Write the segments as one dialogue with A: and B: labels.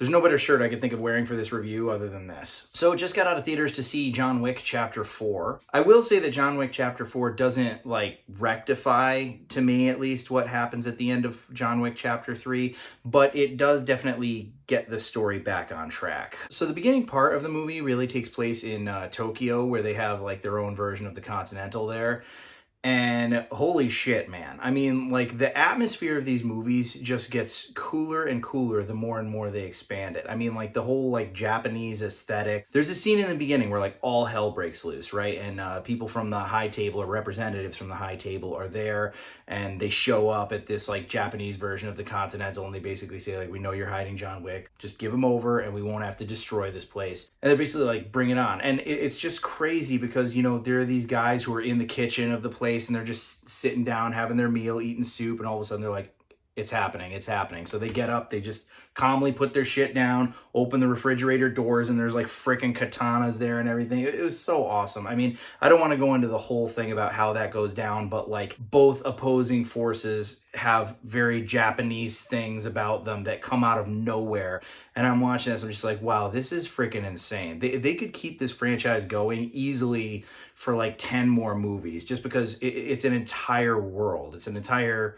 A: There's no better shirt I could think of wearing for this review other than this. So just got out of theaters to see John Wick Chapter 4. I will say that John Wick Chapter 4 doesn't like rectify, to me at least, what happens at the end of John Wick Chapter 3, but it does definitely get the story back on track. So the beginning part of the movie really takes place in Tokyo, where they have like their own version of the Continental there. And holy shit, man. I mean, like, the atmosphere of these movies just gets cooler and cooler the more and more they expand it. I mean, like, the whole, like, Japanese aesthetic. There's a scene in the beginning where, like, all hell breaks loose, right? And people from the high table, or representatives from the high table, are there, and they show up at this, like, Japanese version of the Continental, and they basically say, like, we know you're hiding John Wick. Just give him over, and we won't have to destroy this place. And they're basically, like, bring it on. And it's just crazy because, you know, there are these guys who are in the kitchen of the place, and they're just sitting down having their meal, eating soup, and all of a sudden they're like, it's happening, it's happening. So they get up, they just calmly put their shit down, open the refrigerator doors, and there's like freaking katanas there and everything. It was so awesome. I mean, I don't want to go into the whole thing about how that goes down, but like both opposing forces have very Japanese things about them that come out of nowhere. And I'm watching this, I'm just like, wow, this is freaking insane. They could keep this franchise going easily for like 10 more movies, just because it's an entire world. It's an entire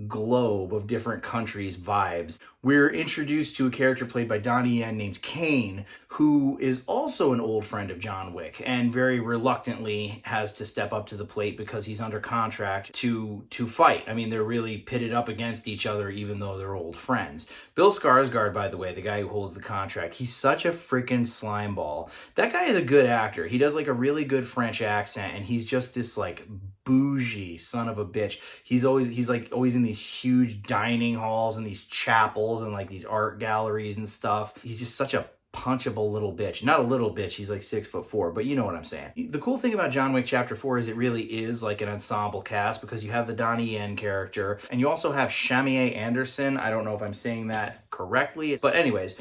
A: globe of different countries' vibes. We're introduced to a character played by Donnie Yen named Kane, who is also an old friend of John Wick and very reluctantly has to step up to the plate because he's under contract to fight. I mean, they're really pitted up against each other even though they're old friends. Bill Skarsgård, by the way, the guy who holds the contract, he's such a freaking slimeball. That guy is a good actor. He does like a really good French accent, and he's just this like bougie son of a bitch. He's like always in these huge dining halls and these chapels and like these art galleries and stuff. He's just such a punchable little bitch. Not a little bitch, he's like 6'4", but you know what I'm saying. The cool thing about John Wick Chapter 4 is it really is like an ensemble cast, because you have the Donnie Yen character, and you also have Shamier Anderson. I don't know if I'm saying that correctly, but anyways,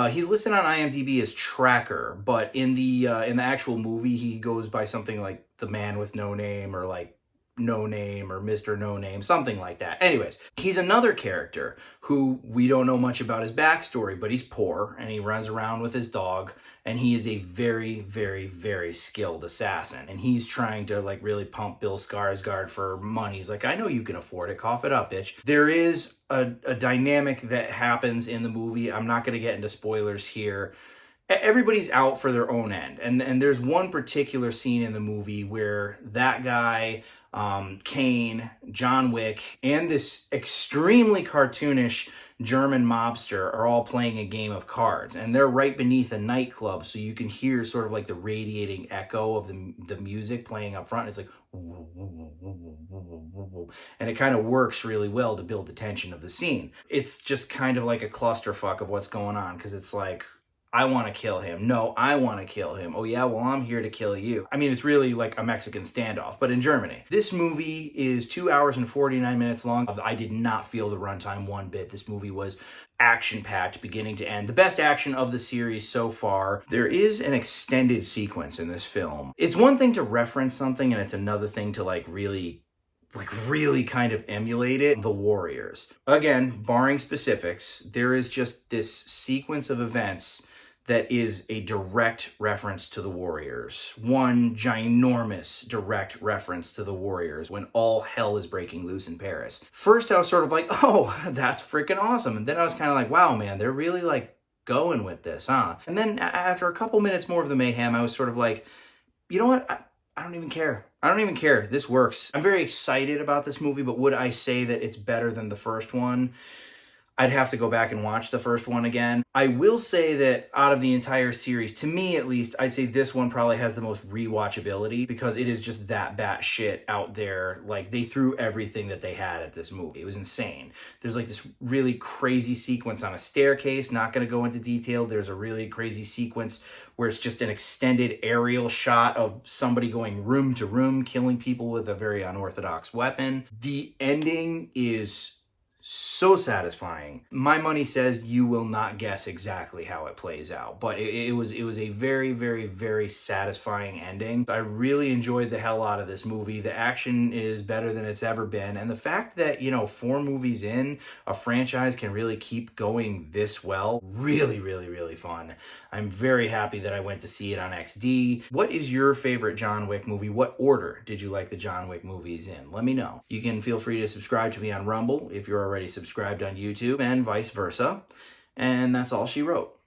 A: he's listed on IMDb as Tracker, but in the actual movie, he goes by something like the Man with No Name, or like No Name, or Mr. No Name, something like that. Anyways, he's another character who we don't know much about his backstory, but he's poor and he runs around with his dog, and he is a very, very, very skilled assassin. And he's trying to like really pump Bill Skarsgård for money. He's like, I know you can afford it. Cough it up, bitch. There is a dynamic that happens in the movie. I'm not going to get into spoilers here. Everybody's out for their own end. And there's one particular scene in the movie where that guy, Kane, John Wick, and this extremely cartoonish German mobster are all playing a game of cards. And they're right beneath a nightclub, so you can hear sort of like the radiating echo of the music playing up front. It's like, and it kind of works really well to build the tension of the scene. It's just kind of like a clusterfuck of what's going on, because it's like, I want to kill him. No, I want to kill him. Oh yeah, well, I'm here to kill you. I mean, it's really like a Mexican standoff, but in Germany. This movie is 2 hours and 49 minutes long. I did not feel the runtime one bit. This movie was action-packed beginning to end. The best action of the series so far. There is an extended sequence in this film. It's one thing to reference something, and it's another thing to like really kind of emulate it. The Warriors. Again, barring specifics, there is just this sequence of events that is a direct reference to the Warriors. One ginormous direct reference to the Warriors when all hell is breaking loose in Paris. First, I was sort of like, oh, that's freaking awesome. And then I was kind of like, wow, man, they're really like going with this, huh? And then after a couple minutes more of the mayhem, I was sort of like, you know what? I don't even care. I don't even care. This works. I'm very excited about this movie, but would I say that it's better than the first one? I'd have to go back and watch the first one again. I will say that out of the entire series, to me at least, I'd say this one probably has the most rewatchability, because it is just that batshit out there. Like, they threw everything that they had at this movie. It was insane. There's like this really crazy sequence on a staircase. Not going to go into detail. There's a really crazy sequence where it's just an extended aerial shot of somebody going room to room, killing people with a very unorthodox weapon. The ending is so satisfying. My money says you will not guess exactly how it plays out, but it was a very, very, very satisfying ending. I really enjoyed the hell out of this movie. The action is better than it's ever been, and the fact that, 4 movies in, a franchise can really keep going this well, really, really, really fun. I'm very happy that I went to see it on XD. What is your favorite John Wick movie? What order did you like the John Wick movies in? Let me know. You can feel free to subscribe to me on Rumble if you're already subscribed on YouTube, and vice versa. And that's all she wrote.